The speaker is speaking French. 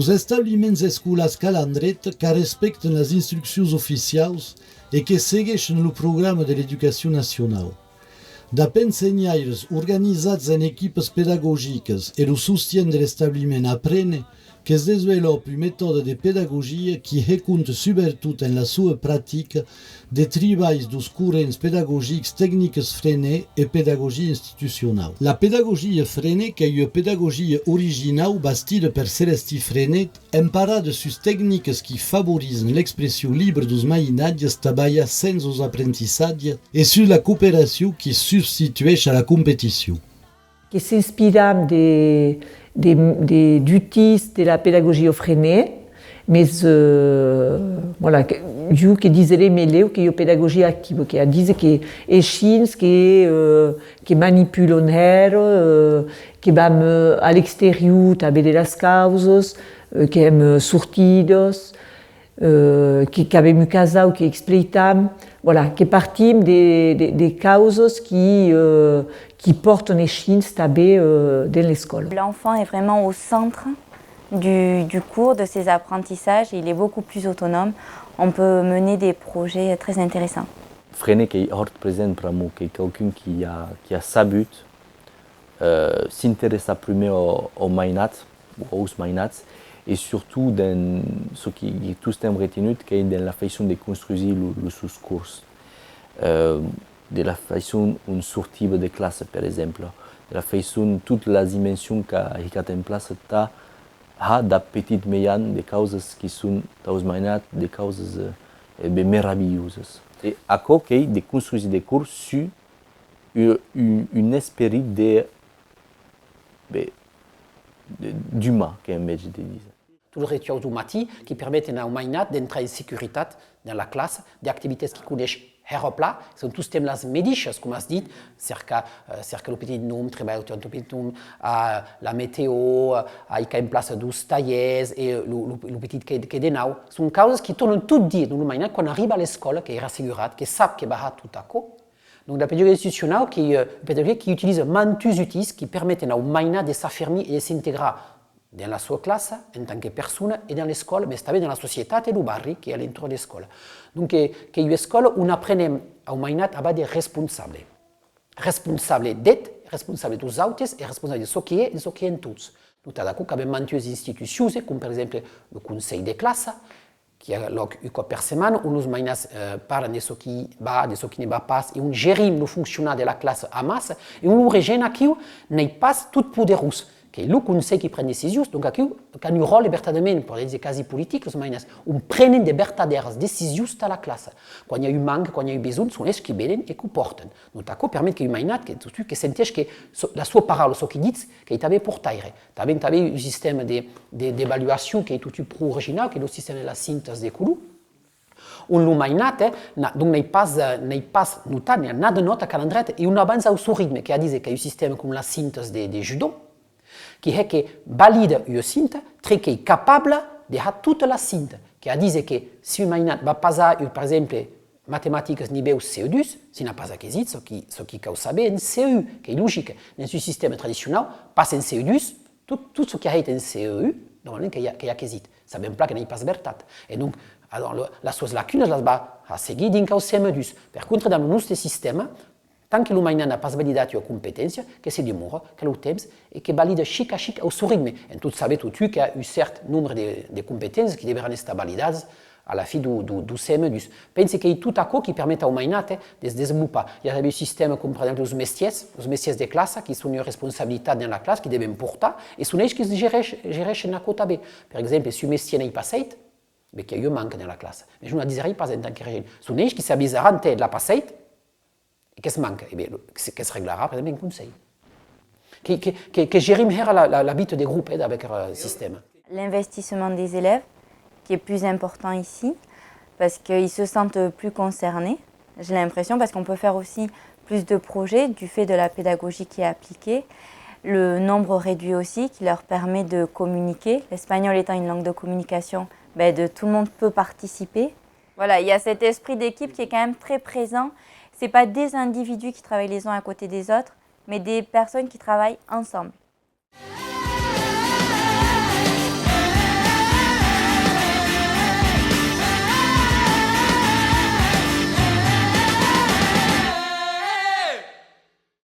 Os establiments escolars calandret que respecten les instruccions oficials e que segueixen el programa de l'educació nacional. D'ensenyaires organitzats en equipes pedagògiques e el sostien de l'establiment aprene que es desenvolupa un mètode de pedagogia qui recompte sobretot en la seva pràctica de treballs dels corrents pedagògics tècniques frené e pedagogia institucional. La pedagogia frené, que é a pedagogia original bastida per Celestí Frenet, emparada sus tècniques qui favorisent l'expressió libre dos mainatges treballa sense os aprendissatges e sur la cooperació qui substitueix a la competició. Que s'inspirent d'outils de la pédagogie offrenée, mais voilà, diu que disait meleu que a pédagogie active, que diz que é chins que manipulam que vamos à l'extérieur também das causas, que hem sortidos, que avem casal, que explicam, voilà, que partim de causas qui portent les chins também dans l'école. L'enfant est vraiment au centre du cours, de ses apprentissages, et il est beaucoup plus autonome. On peut mener des projets très intéressants. Frenet qui est hors présent pour moi, qui est quelqu'un qui a sabut s'intéresser plus aux mainats, aux mainats, et surtout dans ce qui est tout le temps retenu, qui est dans la façon de construire le sous-cours. De la façon une sortie de classe, par exemple, de la façon toute la dimension qu'a en place a des petites moyennes, des causes qui sont aux mainats, des causes merveilleuses. Et à côté de construire des cours sur un esprit d'humain, comme je te dis. Tous les rituels du matin qui permettent aux mainats d'entrer en sécurité dans la classe, des activités qui connaissent Heropla, sont tous thèmes las médiches, comme on dit, cerca le petit nom, travailler autour du petit nom, la météo, il y a une place douce taillez et le petit quai de nau. Ce sont des causes qui tournent tout dire dans le mainat quand on arrive à l'école, qui est rassuré, qui sait qu'il va tout à coup. Donc la pédagogie institutionnelle, qui est une pédagogie qui utilise mantus outils qui permettent aux mainats de s'affirmer et de s'intégrer dans la sua classe, en tant que personne, et dans l'école, mais aussi dans la société et le barri qui est à l'entour de l'école. Donc, que l'école, on apprend aux mainats à avoir des responsables. Responsables d'être, responsables des autres et responsables de ce qui est et de ce qui est tous. Nous avons d'accord qu'avec mantues institutions, comme par exemple le conseil de classe, qui a une fois par semaine, où nos mainats parlent de ce qui va, de ce qui ne va pas, et on gère le fonctionnement de la classe à masse, et on régène à qui n'est pas tout podereux. Que le conseil qui prend des décisions, donc il y a un rôle véritablement, pour des cas politiques, on prend des véritables décisions dans la classe. Quand il y a eu manque, quand il y a eu besoin, sont eux qui viennent et qui portent. Donc ça permet que les mainats, que sentent que la sua parole, ce qu'ils disent, qu'ils avaient porté. Ils avaient un système d'évaluation qui est tout plus original, qui est le système de la synthèse des couleurs. On le mainat, donc n'est pas noté, il n'y a nada de note à calendrier, et on avance au rythme, qui a dit qu'il y a un système comme la synthèse des judo, qui est que valide une synthèse, très capable de faire toute la synthèse, qui a dit que si un mainat va passer, par exemple, mathématiques niveau CE2, s'il n'a pas acquis ce qui cause saber en CE1, qui est logique. Dans ce système traditionnel, passe en CE2, tout ce qui a été en CE1, normalement, qu'il y a acquis. Ça ne veut pas qu'il n'y ait pas de vérité. Et donc, alors, la chose lacunes, elle va seguir dans le CM2. Par contre, dans notre système, tant que le mainat n'a pas validé la compétence, que c'est du mort, que le temps, et que valide chic à chic au rythme. Et tout savez tout qu'il y a un certain nombre de compétences qui devraient être validées à la fin du CM2. Pensez qu'il y a tout à coup qui permet au mainat de se développer. Il y a des systèmes comme par exemple les messieurs de classe qui sont une responsabilité dans la classe, qui doivent porter, et sont eux qui se gèrent chez la côte B. Par exemple, si un messier n'est pas fait, mais qu'il y a un manque dans la classe. Mais je ne dirais pas en tant que régime. Sont eux qui s'avisent à rentrer de la passée. Et qu'est-ce qui manque? Eh bien, qu'est-ce qui réglera, par exemple, un conseil qui gère la bite des groupes avec le système. L'investissement des élèves, qui est plus important ici, parce qu'ils se sentent plus concernés, j'ai l'impression, parce qu'on peut faire aussi plus de projets du fait de la pédagogie qui est appliquée. Le nombre réduit aussi, qui leur permet de communiquer. L'espagnol étant une langue de communication, tout le monde peut participer. Voilà, il y a cet esprit d'équipe qui est quand même très présent. Ce n'est pas des individus qui travaillent les uns à côté des autres, mais des personnes qui travaillent ensemble.